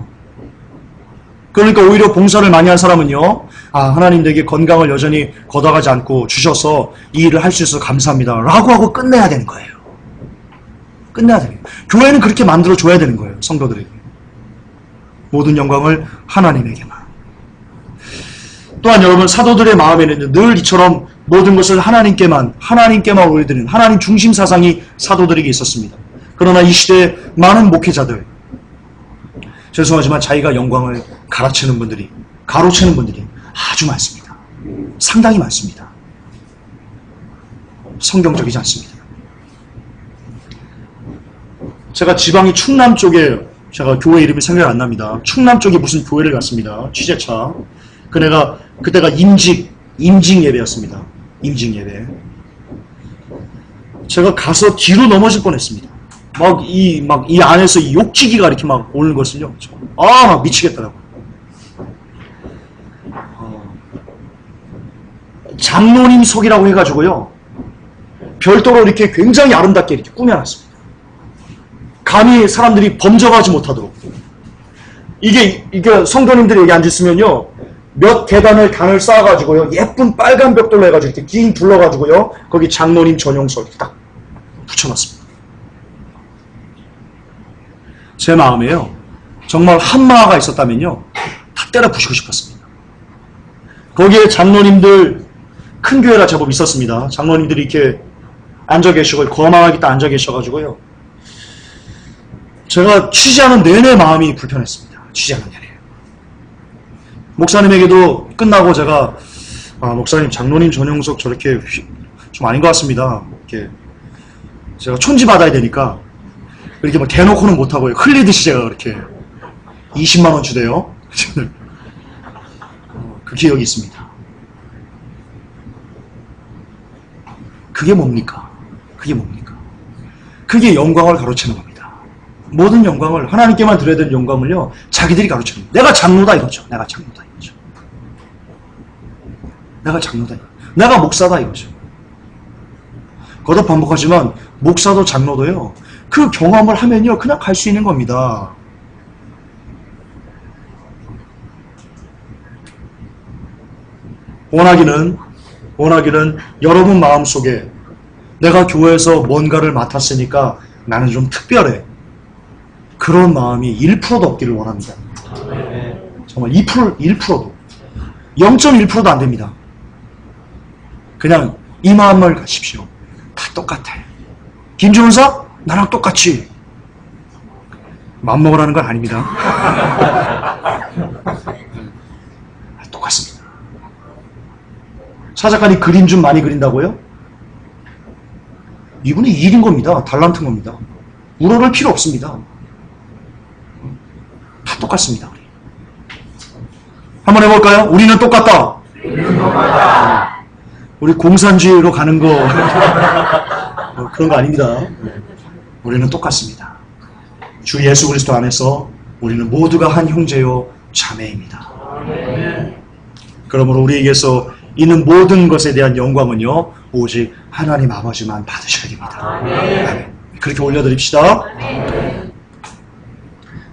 그러니까 오히려 봉사를 많이 한 사람은요. 하나님 내게 건강을 여전히 걷어가지 않고 주셔서 이 일을 할 수 있어서 감사합니다. 라고 하고 끝내야 되는 거예요. 끝내야 되는 거예요. 교회는 그렇게 만들어줘야 되는 거예요. 성도들에게. 모든 영광을 하나님에게만. 또한 여러분 사도들의 마음에는 늘 이처럼 모든 것을 하나님께만 올려드리는 하나님 중심 사상이 사도들에게 있었습니다. 그러나 이 시대에 많은 목회자들, 죄송하지만 자기가 영광을 가로채는 분들이 아주 많습니다. 상당히 많습니다. 성경적이지 않습니다. 제가 지방이 충남 쪽에, 제가 교회 이름이 생각이 안 납니다. 충남 쪽에 무슨 교회를 갔습니다. 취재차. 그때가 임직 예배였습니다. 임직 예배. 제가 가서 뒤로 넘어질 뻔했습니다. 이 안에서 이 욕지기가 이렇게 막 오는 것을요. 막 미치겠더라고요. 장로님석이라고 해가지고요. 별도로 이렇게 굉장히 아름답게 이렇게 꾸며놨습니다. 감히 사람들이 범접하지 못하도록. 이게 성도님들이 여기 앉으시면요. 몇 계단을 단을 쌓아가지고요. 예쁜 빨간 벽돌로 해가지고 이렇게 긴 둘러가지고요. 거기 장로님 전용석 이렇게 딱 붙여놨습니다. 제 마음에요. 정말 한마가 있었다면요. 다 때려 부시고 싶었습니다. 거기에 장로님들, 큰 교회라 제법 있었습니다. 장로님들이 이렇게 앉아 계시고, 거망하게 딱 앉아 계셔가지고요. 제가 취재하는 내내 마음이 불편했습니다. 취재하는 내내. 목사님에게도 끝나고 제가, 목사님, 장로님 전용석 저렇게 좀 아닌 것 같습니다. 이렇게 제가 촌지 받아야 되니까, 이렇게 막 대놓고는 못하고요. 흘리듯이 제가 그렇게 20만원 주대요. 그 기억이 있습니다. 그게 뭡니까? 그게 영광을 가로채는 겁니다. 모든 영광을 하나님께만 드려야 되는 영광을요. 자기들이 가로채는 겁니다. 내가 장로다 이거죠. 내가 목사다 이거죠. 거듭 반복하지만 목사도 장로도요. 그 경험을 하면요. 그냥 갈 수 있는 겁니다. 원하기는 여러분 마음속에 내가 교회에서 뭔가를 맡았으니까 나는 좀 특별해. 그런 마음이 1%도 없기를 원합니다. 정말 1%도. 0.1%도 안 됩니다. 그냥 이 마음을 가십시오. 다 똑같아. 김준사? 나랑 똑같이. 맘먹으라는 건 아닙니다. 똑같습니다. 차 작가님 그림 좀 많이 그린다고요? 이분이 일인 겁니다. 달란트인 겁니다. 우러를 필요 없습니다. 다 똑같습니다. 우리. 한번 해볼까요? 우리는 똑같다. 우리 공산주의로 가는 거 그런 거 아닙니다. 우리는 똑같습니다. 주 예수 그리스도 안에서 우리는 모두가 한 형제요 자매입니다. 그러므로 우리에게서 있는 모든 것에 대한 영광은요 오직 하나님 아버지만 받으셔야 됩니다. 아멘. 그렇게 올려드립시다.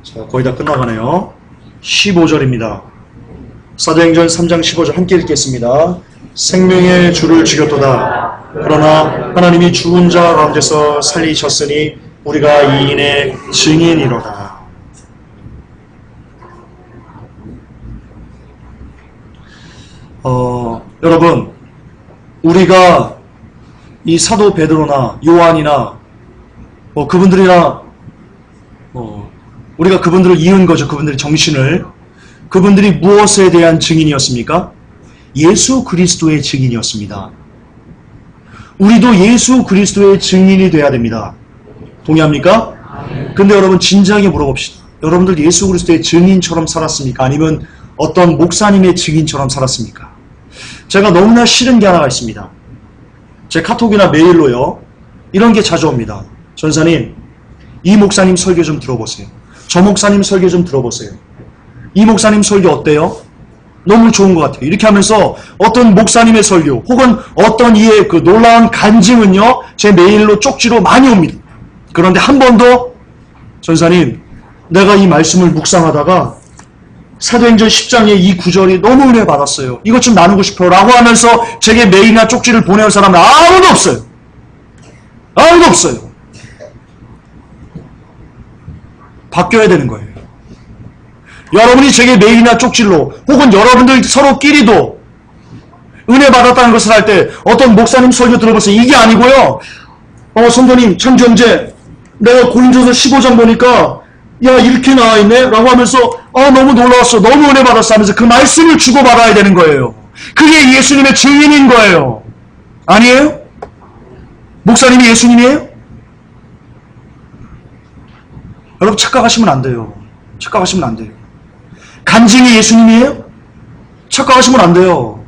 자, 거의 다 끝나가네요. 15절입니다. 사도행전 3장 15절 함께 읽겠습니다. 생명의 주를 죽였도다. 그러나 하나님이 죽은 자 가운데서 살리셨으니 우리가 이 일의 증인이로다. 여러분, 우리가 이 사도 베드로나 요한이나 그분들이나 우리가 그분들을 이은 거죠. 그분들의 정신을. 그분들이 무엇에 대한 증인이었습니까? 예수 그리스도의 증인이었습니다. 우리도 예수 그리스도의 증인이 돼야 됩니다. 동의합니까? 근데 여러분 진지하게 물어봅시다. 여러분들 예수 그리스도의 증인처럼 살았습니까? 아니면 어떤 목사님의 증인처럼 살았습니까? 제가 너무나 싫은 게 하나가 있습니다. 제 카톡이나 메일로요. 이런 게 자주 옵니다. 전사님, 이 목사님 설교 좀 들어보세요. 저 목사님 설교 좀 들어보세요. 이 목사님 설교 어때요? 너무 좋은 것 같아요. 이렇게 하면서 어떤 목사님의 설교 혹은 어떤 이의 그 놀라운 간증은요, 제 메일로 쪽지로 많이 옵니다. 그런데 한 번도 전사님, 내가 이 말씀을 묵상하다가 사도행전 10장의 이 구절이 너무 은혜 받았어요. 이것 좀 나누고 싶어요. 라고 하면서 제게 메일이나 쪽지를 보내는 사람은 아무도 없어요. 아무도 없어요. 바뀌어야 되는 거예요. 여러분이 제게 메일이나 쪽지로 혹은 여러분들 서로끼리도 은혜 받았다는 것을 할 때 어떤 목사님 설교 들어보세요. 이게 아니고요. 성도님 참정제 내가 고린도서 15장 보니까 야 이렇게 나와있네 라고 하면서 너무 놀라웠어. 너무 은혜 받았어 하면서 그 말씀을 주고받아야 되는 거예요. 그게 예수님의 증인인 거예요. 아니에요? 목사님이 예수님이에요? 여러분 착각하시면 안 돼요. 착각하시면 안 돼요. 간증이 예수님이에요? 착각하시면 안 돼요.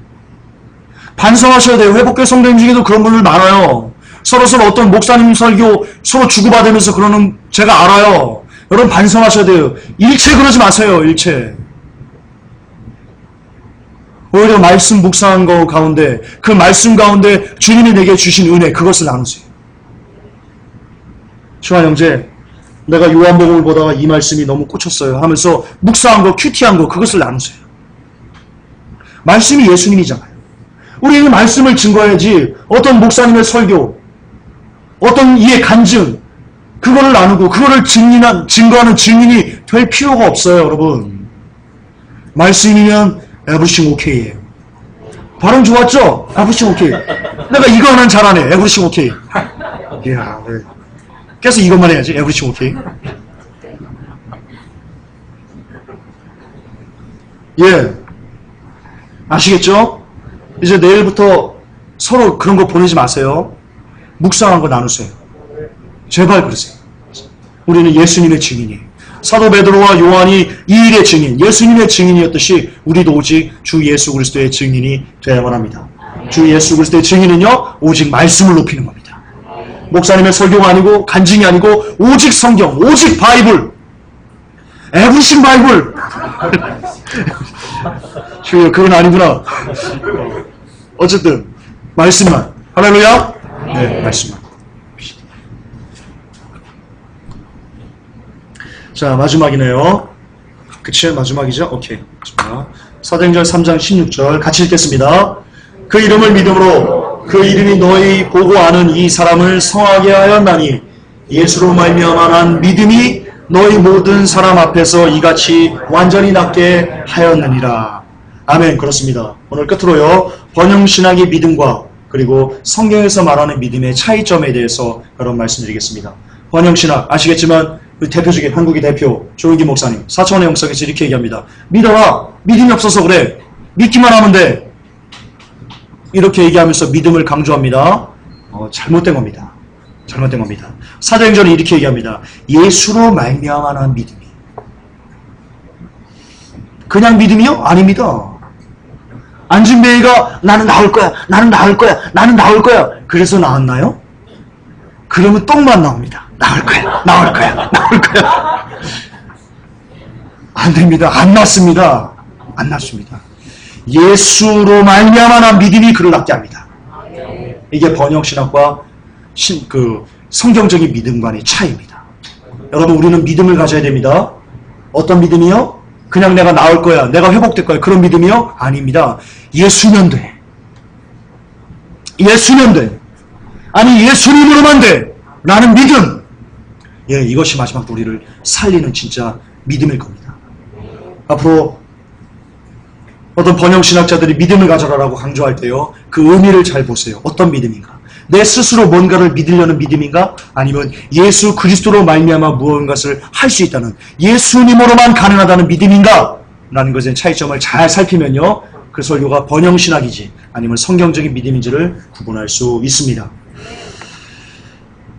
반성하셔야 돼요. 회복교 성도님 중에도 그런 분들 많아요. 서로 어떤 목사님 설교 서로 주고받으면서 그러는 제가 알아요. 여러분 반성하셔야 돼요. 일체 그러지 마세요. 일체. 오히려 말씀 묵상한 거 가운데 그 말씀 가운데 주님이 내게 주신 은혜 그것을 나누세요. 주한 형제, 내가 요한복음을 보다가 이 말씀이 너무 꽂혔어요 하면서 묵상한 거, 큐티한 거 그것을 나누세요. 말씀이 예수님이잖아요. 우리는 말씀을 증거해야지 어떤 목사님의 설교, 어떤 이의 간증 그거를 나누고 그거를 증거하는 증인이 될 필요가 없어요. 여러분. 말씀이면 everything okay예요. 발음 좋았죠? everything okay. 내가 이거 하나는 잘하네. everything okay. 이야, 네. 계속 이것만 해야지. everything okay. 예. 아시겠죠? 이제 내일부터 서로 그런 거 보내지 마세요. 묵상한 거 나누세요. 제발 그러세요. 우리는 예수님의 증인이에요. 사도 베드로와 요한이 이 일의 증인, 예수님의 증인이었듯이 우리도 오직 주 예수 그리스도의 증인이 되어야만 합니다. 주 예수 그리스도의 증인은요, 오직 말씀을 높이는 겁니다. 목사님의 설교가 아니고 간증이 아니고 오직 성경, 오직 바이블, 에브리싱 바이블. 주여, 그건 아니구나. 어쨌든 말씀만. 할렐루야. 네, 말씀만. 자, 마지막이네요. 그치? 마지막이죠? 오케이. 자, 사도행전 3장 16절 같이 읽겠습니다. 그 이름을 믿음으로 그 이름이 너희 보고 아는 이 사람을 성하게 하였나니 예수로 말미암아 난 믿음이 너희 모든 사람 앞에서 이같이 완전히 낫게 하였느니라. 아멘. 그렇습니다. 오늘 끝으로요, 번영신학의 믿음과 그리고 성경에서 말하는 믿음의 차이점에 대해서 여러분 말씀드리겠습니다. 번영신학 아시겠지만 대표적인 한국의 대표 조용기 목사님 사천의 영성에서 이렇게 얘기합니다. 믿어라. 믿음이 없어서 그래. 믿기만 하면 돼. 이렇게 얘기하면서 믿음을 강조합니다. 잘못된 겁니다. 잘못된 겁니다. 사도행전은 이렇게 얘기합니다. 예수로 말미암아 난 믿음이. 그냥 믿음이요? 아닙니다. 안진뱅이가 나는 나을 거야. 나는 나을 거야. 나는 나을 거야. 그래서 나왔나요? 그러면 똥만 나옵니다. 나을 거야. 나을 거야. 나을 거야. 안 됩니다. 안 낫습니다. 안 낫습니다. 예수로 말미암아 난 믿음이 그를 낫게 합니다. 이게 번영신학과 성경적인 믿음관의 차이입니다. 여러분, 우리는 믿음을 가져야 됩니다. 어떤 믿음이요? 그냥 내가 나을 거야. 내가 회복될 거야. 그런 믿음이요? 아닙니다. 예수면 돼. 예수면 돼. 아니, 예수님으로만 돼. 라는 믿음. 예, 이것이 마지막 우리를 살리는 진짜 믿음일 겁니다. 앞으로 어떤 번영신학자들이 믿음을 가져라라고 강조할 때요, 그 의미를 잘 보세요. 어떤 믿음인가? 내 스스로 뭔가를 믿으려는 믿음인가? 아니면 예수 그리스도로 말미암아 무언가를 할 수 있다는 예수님으로만 가능하다는 믿음인가? 라는 것의 차이점을 잘 살피면요, 그 설교가 번영신학이지 아니면 성경적인 믿음인지를 구분할 수 있습니다.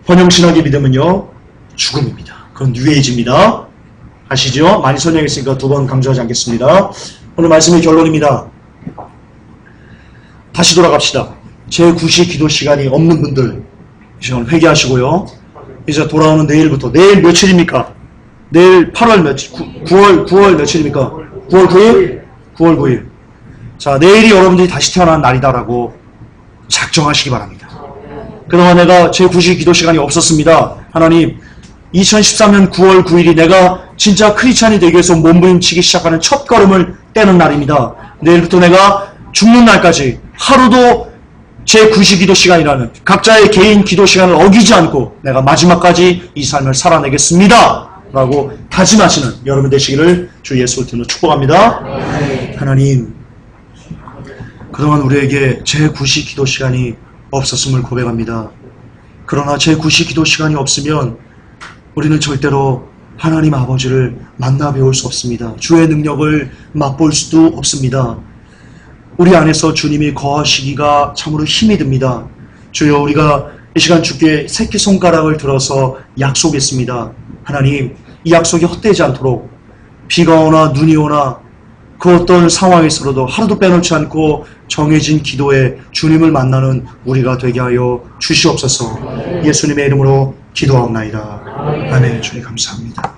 번영신학의 믿음은요, 죽음입니다. 그건 뉴에이지입니다. 아시죠? 많이 설명했으니까 두 번 강조하지 않겠습니다. 오늘 말씀의 결론입니다. 다시 돌아갑시다. 제9시 기도 시간이 없는 분들 이 시간 회개하시고요. 이제 돌아오는 내일부터, 내일 며칠입니까? 내일 8월 며칠, 9월 며칠입니까? 9월 9일? 9월 9일. 자, 내일이 여러분들이 다시 태어난 날이다라고 작정하시기 바랍니다. 그동안 내가 제 9시 기도 시간이 없었습니다. 하나님, 2013년 9월 9일이 내가 진짜 크리스찬이 되기 위해서 몸부림치기 시작하는 첫 걸음을 떼는 날입니다. 내일부터 내가 죽는 날까지 하루도 제 9시 기도 시간이라는 각자의 개인 기도 시간을 어기지 않고 내가 마지막까지 이 삶을 살아내겠습니다. 라고 다짐하시는 여러분 되시기를 주 예수를 통해 축복합니다. 하나님, 그동안 우리에게 제 9시 기도 시간이 없었음을 고백합니다. 그러나 제 9시 기도 시간이 없으면 우리는 절대로 하나님 아버지를 만나 배울 수 없습니다. 주의 능력을 맛볼 수도 없습니다. 우리 안에서 주님이 거하시기가 참으로 힘이 듭니다. 주여, 우리가 이 시간 주께 새끼손가락을 들어서 약속했습니다. 하나님, 이 약속이 헛되지 않도록 비가 오나 눈이 오나 그 어떤 상황에서도 하루도 빼놓지 않고 정해진 기도에 주님을 만나는 우리가 되게 하여 주시옵소서. 예수님의 이름으로 기도하옵나이다. 아멘. 주님 감사합니다.